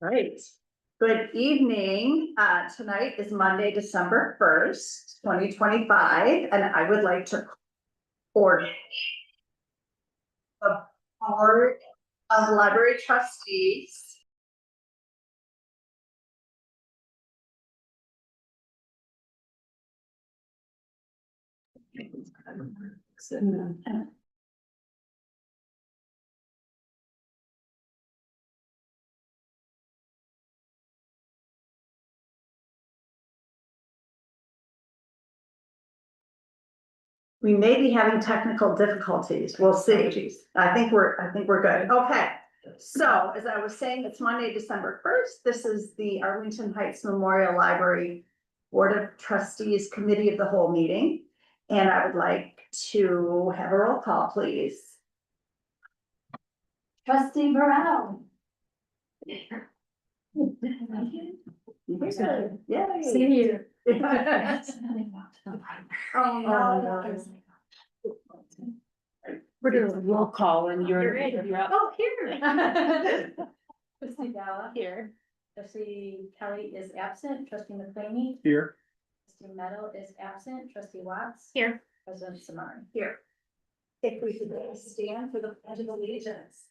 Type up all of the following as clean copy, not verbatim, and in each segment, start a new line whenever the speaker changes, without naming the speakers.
Right. Good evening. Tonight is Monday, December 1st, 2025, and I would like to order the Board of Library Trustees. We may be having technical difficulties. We'll see. I think we're good. Okay. So as I was saying, it's Monday, December 1st. This is the Arlington Heights Memorial Library Board of Trustees Committee of the Whole meeting. And I would like to have a roll call, please.
Trustee Burrell.
Yeah.
See you.
Oh, no.
We're doing a roll call and you're.
Oh, here.
Trustee Gala.
Here. Trustee Kelly is absent. Trustee McClaney.
Here.
Trustee Meadow is absent. Trustee Watts.
Here.
President Samari.
Here. If we could stand for the Pledge of Allegiance.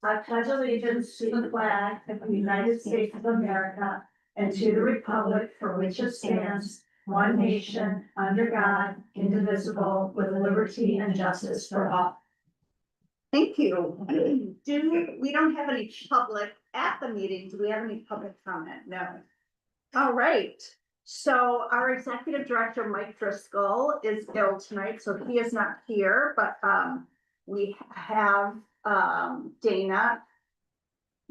I pledge allegiance to the flag of the United States of America and to the republic for which it stands, one nation, under God, indivisible, with liberty and justice for all.
Thank you. We don't have any public at the meeting. Do we have any public comment? No. All right. So our executive director, Mike Driscoll, is ill tonight, so he is not here, but we have Dana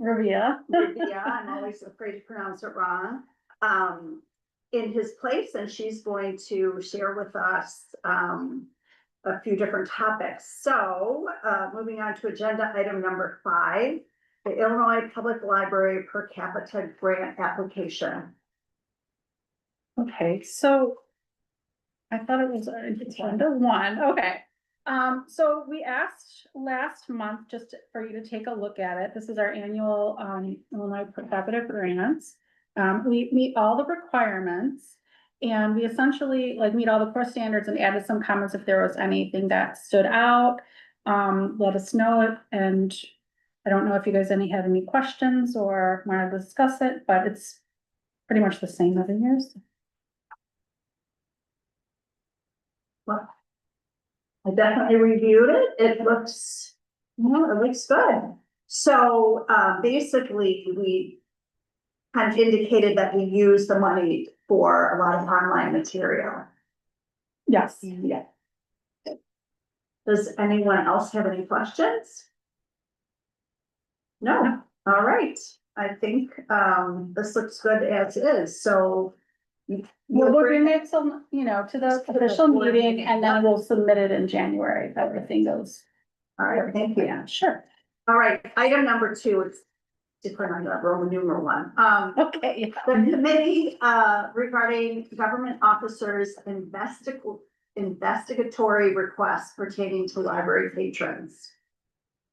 Rivia.
I'm always afraid to pronounce it wrong, in his place, and she's going to share with us a few different topics. So moving on to agenda item number 5, the Illinois Public Library per capita grant application.
Okay, so I thought it was agenda 1. Okay. So we asked last month just for you to take a look at it. This is our annual Illinois per capita grants. We meet all the requirements and we essentially meet all the core standards and added some comments if there was anything that stood out. Let us know it, and I don't know if you guys had any questions or want to discuss it, but it's pretty much the same every year.
Well, I definitely reviewed it. It looks good. So basically, we kind of indicated that we use the money for a lot of online material.
Yes.
Yeah. Does anyone else have any questions? No. All right. I think this looks good as is. So
We'll bring it to, to the official meeting and then we'll submit it in January if everything goes.
All right, thank you.
Yeah, sure.
All right, item number 2 is different on the Roman numeral 1.
Okay.
The committee regarding government officers investigatory requests pertaining to library patrons.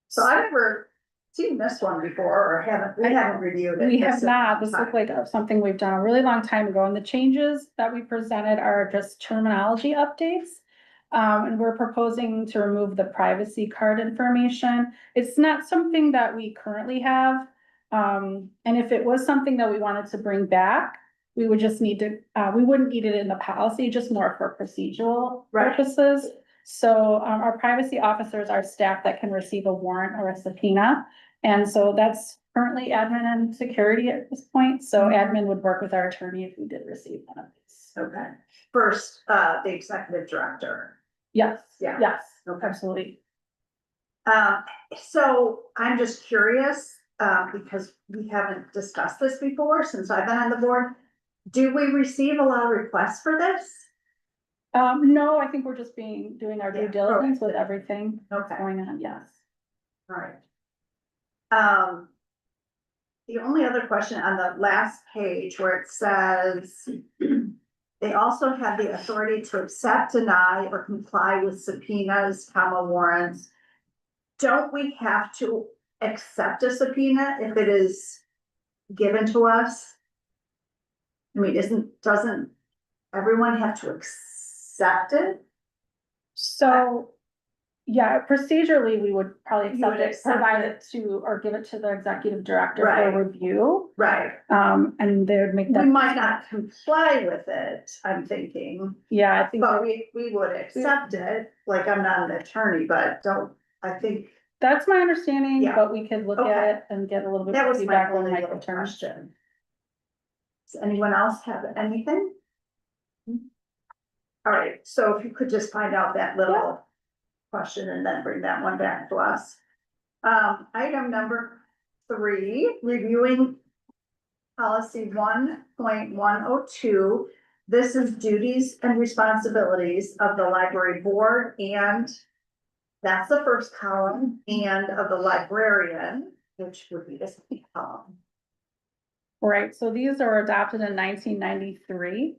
So I've never seen this one before, or we haven't reviewed it.
We have not. This looked like something we've done a really long time ago, and the changes that we presented are just terminology updates. And we're proposing to remove the privacy card information. It's not something that we currently have. And if it was something that we wanted to bring back, we would just need to, we wouldn't need it in the policy, just more for procedural purposes. So our privacy officers are staff that can receive a warrant or a subpoena. And so that's currently admin and security at this point. So admin would work with our attorney if we did receive one of these.
Okay. First, the executive director.
Yes.
Yeah.
Yes,
Okay.
absolutely.
So I'm just curious, because we haven't discussed this before since I've been on the board. Do we receive a lot of requests for this?
No, I think we're just doing our due diligence with everything
Okay.
going on. Yes.
All right. The only other question on the last page where it says they also have the authority to accept, deny, or comply with subpoenas, warrants. Don't we have to accept a subpoena if it is given to us? I mean, doesn't everyone have to accept it?
So, yeah, procedurally, we would probably
You would
accept it,
accept
provide
it.
it to, or give it to the executive director
Right.
for review.
Right.
And they would make
We
that.
might not comply with it, I'm thinking,
Yeah, I think
but we would accept it, like I'm not an attorney, but I think
that's my understanding,
Yeah.
but we could look
Okay.
at it and get a little bit
that
of
was my
feedback from
only
my
little
attorney.
question. Does anyone else have anything? All right, so if you could just find out that little question and then bring that one back to us. Item number 3, reviewing policy 1.102. This is duties and responsibilities of the library board, and that's the first column, and of the librarian, which would be the second column.
Right, so these are adopted in 1993.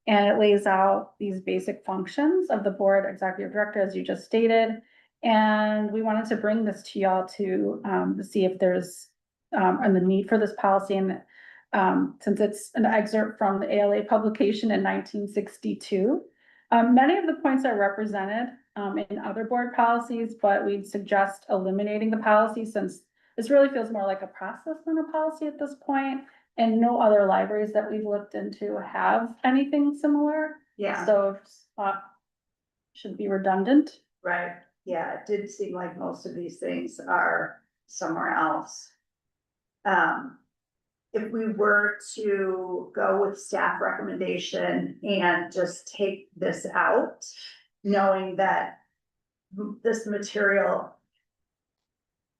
And it lays out these basic functions of the board executive director, as you just stated. And we wanted to bring this to y'all to see if there's and the need for this policy. And since it's an excerpt from the ALA publication in 1962, many of the points are represented in other board policies, but we'd suggest eliminating the policy since this really feels more like a process than a policy at this point. And no other libraries that we've looked into have anything similar,
Yeah,
so should be redundant.
right, yeah, it did seem like most of these things are somewhere else. If we were to go with staff recommendation and just take this out, knowing that this material,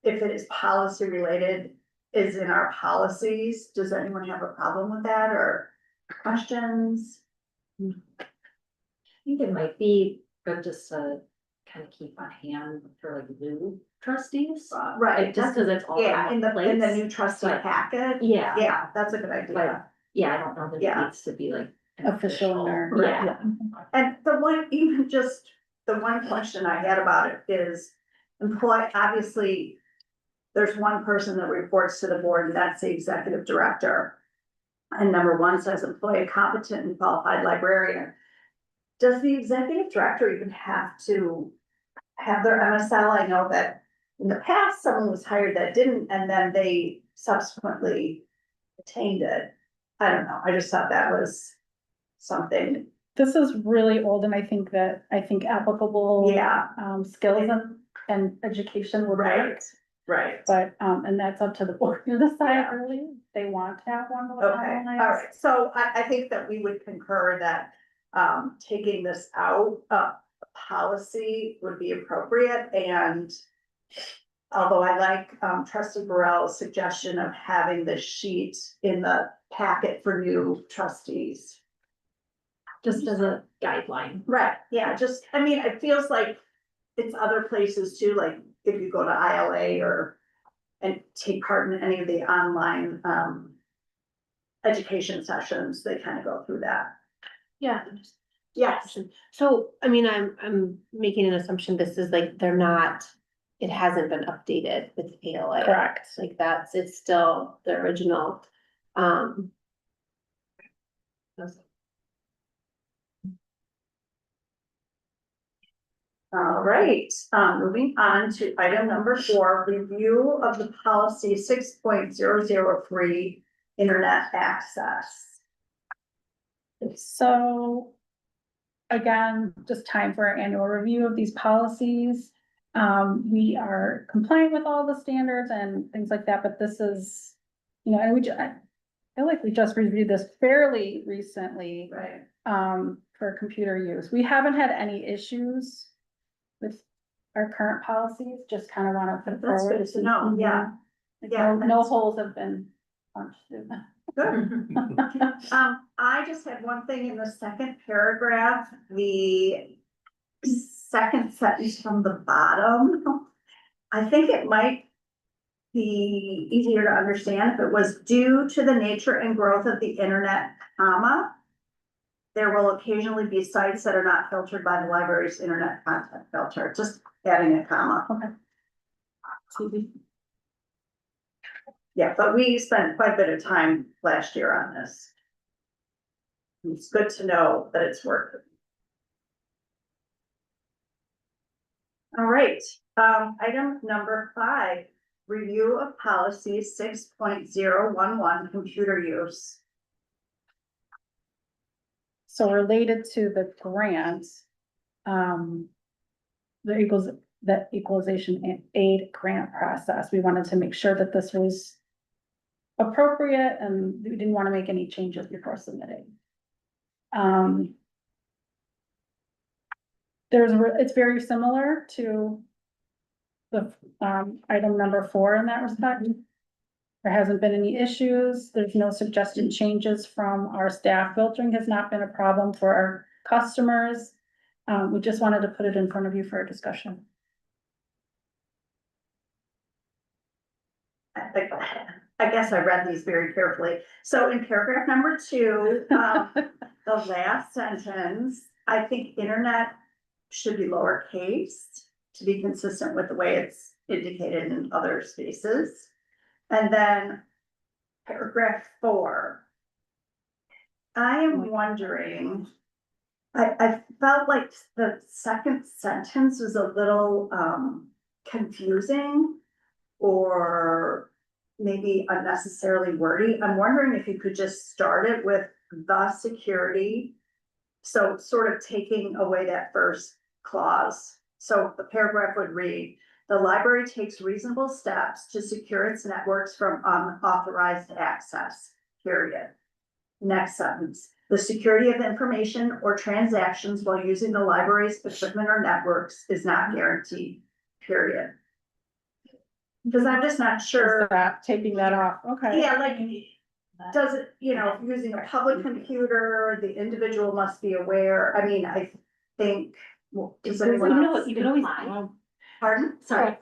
if it is policy related, is in our policies, does anyone have a problem with that or questions?
I think it might be good just to kind of keep on hand for like new trustees.
Right,
Like, just cause it's all.
yeah, in the
place.
new trustee
but-
packet,
Yeah.
yeah, that's a good idea.
Yeah, I don't know that it
Yeah.
needs to be like. an
Official or.
Yeah,
And the one, even just, the one question I had about it is, obviously, there's one person that reports to the board, and that's the executive director. And number 1 says employ a competent and qualified librarian. Does the executive director even have to have their MSL? I know that in the past, someone was hired that didn't, and then they subsequently attained it. I don't know, I just thought that was something,
This is really old, and I think applicable.
yeah,
Skills and education would
right,
work,
right.
but, and that's up to the board to decide
Yeah.
really, if they want to have one.
Okay, all right, so I think that we would concur that, taking this out, policy would be appropriate, and although I like, trustee Burrell's suggestion of having the sheet in the packet for new trustees.
just as a guideline.
Right, yeah, just, I mean, it feels like it's other places too, like if you go to ILA and take part in any of the online, education sessions, they kind of go through that.
Yeah.
Yes,
So, I mean, I'm making an assumption this is like, it hasn't been updated with ALA.
Correct.
Like it's still the original,
all right, moving on to item number 4, review of the policy 6.003, internet access.
So, again, just time for our annual review of these policies. We are compliant with all the standards and things like that, but this is, and I feel like we just reviewed this fairly recently,
Right.
for computer use. We haven't had any issues with our current policies, just kind of want to put it
That's
forward.
good to know, yeah, yeah.
No
that's
holes have been punched through.
Good. I just had one thing in the second paragraph, the second sentence from the bottom. I think it might be easier to understand if it was due to the nature and growth of the internet, comma. There will occasionally be sites that are not filtered by the library's internet content filter, just adding a comma.
TV.
Yeah, but we spent quite a bit of time last year on this. It's good to know that it's working. All right, item number 5, review of policy 6.011, computer use.
So related to the grant, the equalization aid grant process, we wanted to make sure that this was appropriate and we didn't want to make any changes before submitting. It's very similar to the, item number 4 in that respect. There hasn't been any issues. There's no suggested changes from our staff. Filtering has not been a problem for our customers. We just wanted to put it in front of you for a discussion.
I guess I read these very carefully. So in paragraph number 2, the last sentence, I think internet should be lowercase to be consistent with the way it's indicated in other spaces. And then paragraph 4. I am wondering, I felt like the second sentence was a little confusing or maybe unnecessarily wordy. I'm wondering if you could just start it with the security. So sort of taking away that first clause. So the paragraph would read, the library takes reasonable steps to secure its networks from unauthorized access, period. Next sentence, the security of information or transactions while using the library's equipment or networks is not guaranteed, period. Because I'm just not sure.
That, taking that off, okay.
Yeah, like, does it, if you're using a public computer, the individual must be aware, I mean, I think. Does anyone else?
You can always,
Pardon?
Sorry.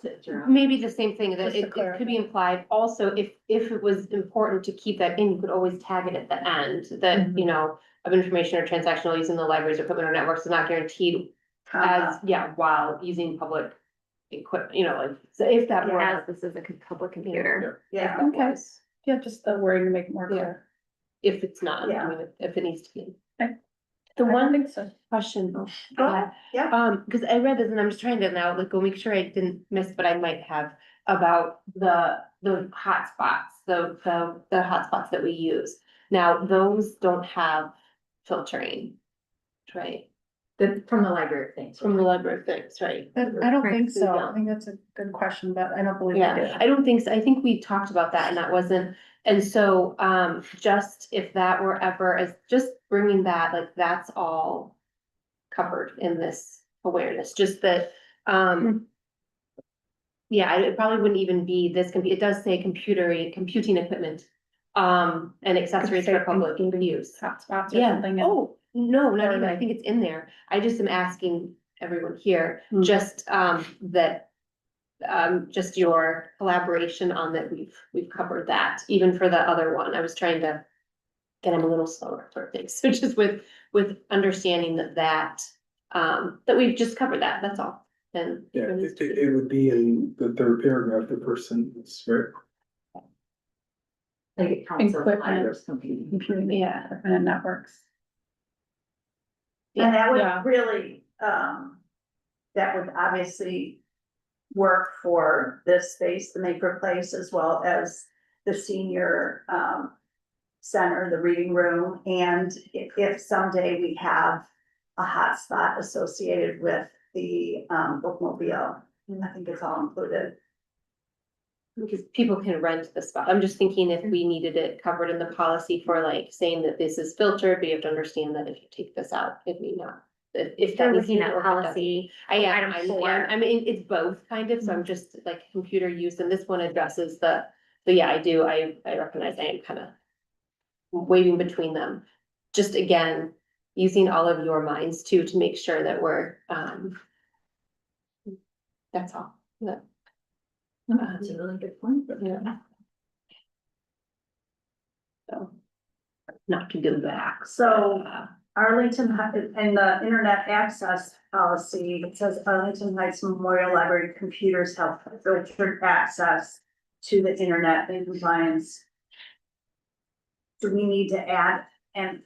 maybe the same thing, that
Just to
it could
clarify.
be implied. Also, if it was important to keep that in, you could always tag it at the end, that, of information or transactional using the library's equipment or networks is not guaranteed as, while using public equipment, like, so if that were.
As this is a public computer.
Yeah,
Okay. Yeah, just the wording to make it more clear.
If it's not,
Yeah.
I mean, if it needs to be.
Okay.
The
I don't
one
think so.
question,
Go
I
ahead. Yeah.
had, because I read this and I'm just trying to now, like, go make sure I didn't miss, but I might have, about the hotspots, the hotspots that we use. Now, those don't have filtering, right?
From the library of things.
From the library of things, right?
I don't think so.
Yeah.
I think that's a good question, but I don't believe
Yeah,
it is.
I don't think so. I think we talked about that and that wasn't, and so, just if that were ever, as just bringing that, like, that's all covered in this awareness, just that, yeah, it probably wouldn't even be this, it does say computing equipment, and accessories for public use.
Hotspots or
Yeah,
something.
oh, no, not even, I
Or-
think it's in there. I just am asking everyone here,
Hmm.
just, that. Just your collaboration on that, we've covered that, even for the other one, I was trying to. Get them a little slower for things, so just with understanding that we've just covered that, that's all, and.
Yeah, it would be in the third paragraph, the first sentence, right?
Like it counts as
Equipment.
library's computing.
Computing,
Yeah.
equipment and networks.
And that
Yeah.
would really, that would obviously work for this space, the maker place, as well as the senior, center, the reading room, and if someday we have a hotspot associated with the, bookmobile, I think it's all included.
Because people can rent the spot, I'm just thinking if we needed it covered in the policy for like saying that this is filtered, but you have to understand that if you take this out, it may not. If that
You're
needs to
looking
be
at
or if it doesn't.
policy.
I am,
item 4.
I mean, it's both kind of, so I'm just like computer use, and this one addresses yeah, I recognize I am kind of. Waving between them, just again, using all of your minds too, to make sure that we're, that's all, that.
That's a really good point.
Yeah. So, not to go back.
So Arlington, in the internet access policy, it says Arlington Heights Memorial Library computers have filtered access to the internet in compliance. Do we need to add and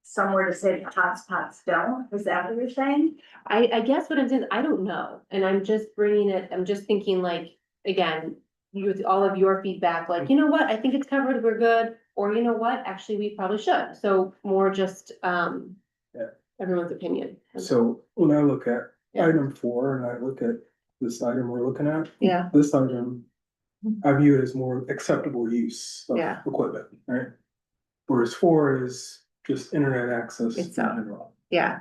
somewhere to say the hotspots don't? Is that what you're saying?
I guess what I'm saying, I don't know, and I'm just bringing it, I'm just thinking like, again, you with all of your feedback, like, you know what, I think it's covered, we're good, or you know what, actually, we probably should, so more just,
Yeah.
everyone's opinion.
So when I look at
Yeah.
item 4 and I look at this item we're looking at,
Yeah,
this item, I view it as more acceptable use of
Yeah.
equipment, right? Whereas 4 is just internet access in
It's not.
general.
yeah.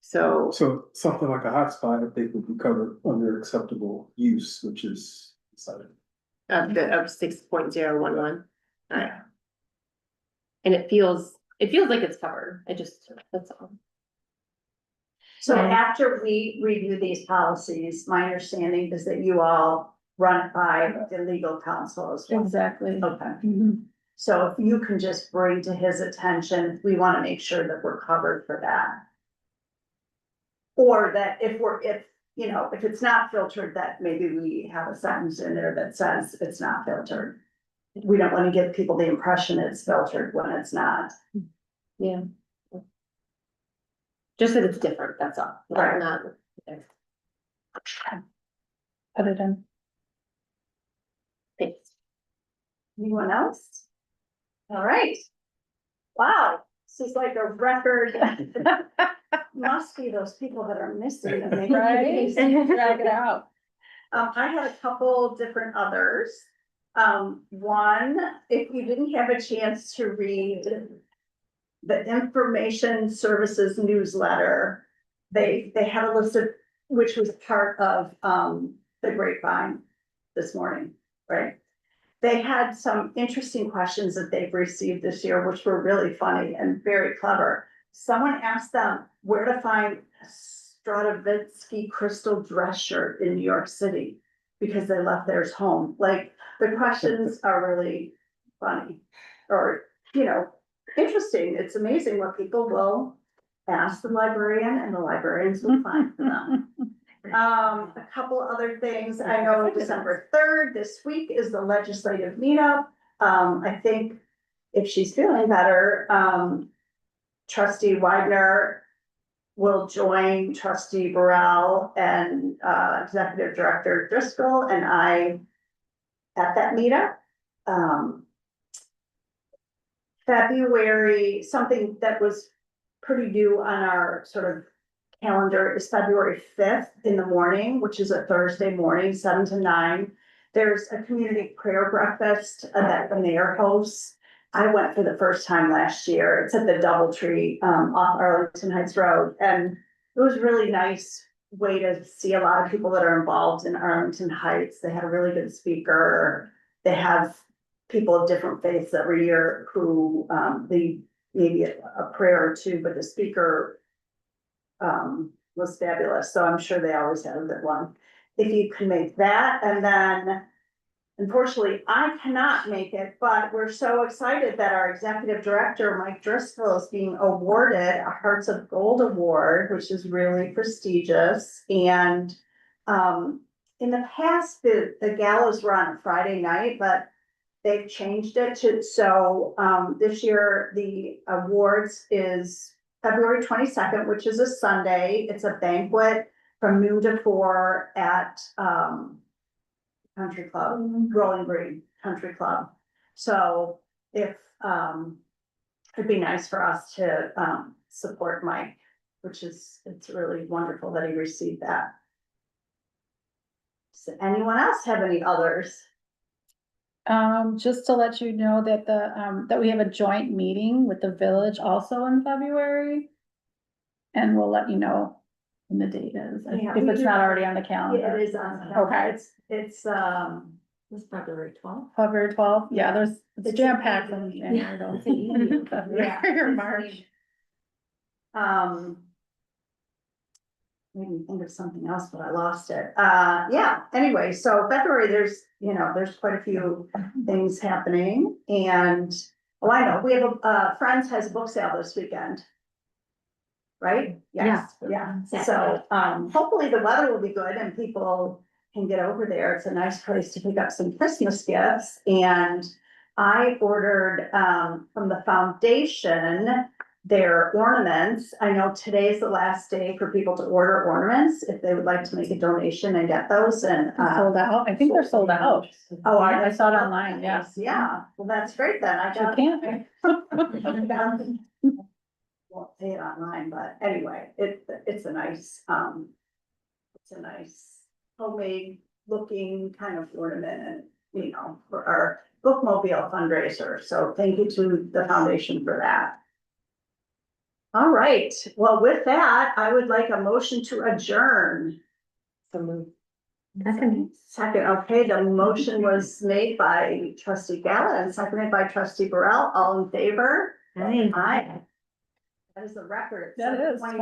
So,
So something like a hotspot, I think would be covered under acceptable use, which is this item.
of 6.011. Alright. And it feels like it's covered, that's all.
So after we review these policies, my understanding is that you all run it by the legal counsel as well.
Exactly.
Okay,
Mhm.
so if you can just bring to his attention, we want to make sure that we're covered for that. Or that if you know, if it's not filtered, that maybe we have a sentence in there that says it's not filtered. We don't want to give people the impression it's filtered when it's not.
Yeah. Just that it's different, that's all.
Right.
Not.
Put it in.
Thanks.
Anyone else? All right. Wow, this is like a record. Must be those people that are missing that make
Right?
it.
Drag it out.
I had a couple different others. One, if you didn't have a chance to read the Information Services newsletter, they had a list of, which was part of, the Grapevine this morning, right? They had some interesting questions that they've received this year, which were really funny and very clever. Someone asked them where to find a Stravinsky crystal dress shirt in New York City because they left theirs home. Like, the questions are really funny or, you know, interesting. It's amazing what people will ask the librarian and the librarians will find for them. A couple other things. I know December 3rd, this week is the legislative meetup. I think if she's feeling better, trustee Widener will join trustee Burrell and, executive director Driscoll and I at that meetup. February, something that was pretty due on our sort of calendar is February 5th in the morning, which is a Thursday morning, 7 to 9. There's a community prayer breakfast that the mayor hosts. I went for the first time last year. It's at the Doubletree off Arlington Heights Road. And it was really nice way to see a lot of people that are involved in Arlington Heights. They had a really good speaker. They have people of different faiths every year who lead maybe a prayer or two, but the speaker was fabulous. So I'm sure they always have a good one. If you can make that, and then unfortunately, I cannot make it, but we're so excited that our executive director, Mike Driscoll, is being awarded a Hearts of Gold Award, which is really prestigious. And in the past, the galas were on a Friday night, but they've changed it to, so this year, the awards is February 22nd, which is a Sunday. It's a banquet from noon to 4 at Country Club, Rolling Green Country Club. So if it'd be nice for us to support Mike, it's really wonderful that he received that. Does anyone else have any others?
Just to let you know that that we have a joint meeting with the village also in February. And we'll let you know when the date is,
Yeah,
if
we
it's
do.
not already on the
Yeah,
calendar.
it is on.
Okay.
It's
It's February 12th.
February 12th, yeah,
It's
it's jam packed from
easy.
January to
It's an easy.
February or March.
Made me think of something else, but I lost it. Yeah, anyway, so February, there's quite a few things happening and, oh, I know, we have Friends has a book sale this weekend. Right? Yes, yeah, so, hopefully the weather will be good and people can get over there, it's a nice place to pick up some Christmas gifts. And I ordered, from the foundation, their ornaments. I know today's the last day for people to order ornaments, if they would like to make a donation and get those, and,
Sold out, I think they're sold out.
oh,
I saw it online, yeah.
Yeah, well, that's great then, I
You
got.
can't.
Won't say it online, but anyway, it's a nice, homemade looking kind of ornament and, you know, for our bookmobile fundraiser. So thank you to the foundation for that. All right, well, with that, I would like a motion to adjourn. Second, okay, the motion was made by trustee Gala and seconded by trustee Burrell, all in favor? Aye. That is the record.
That is
7:22.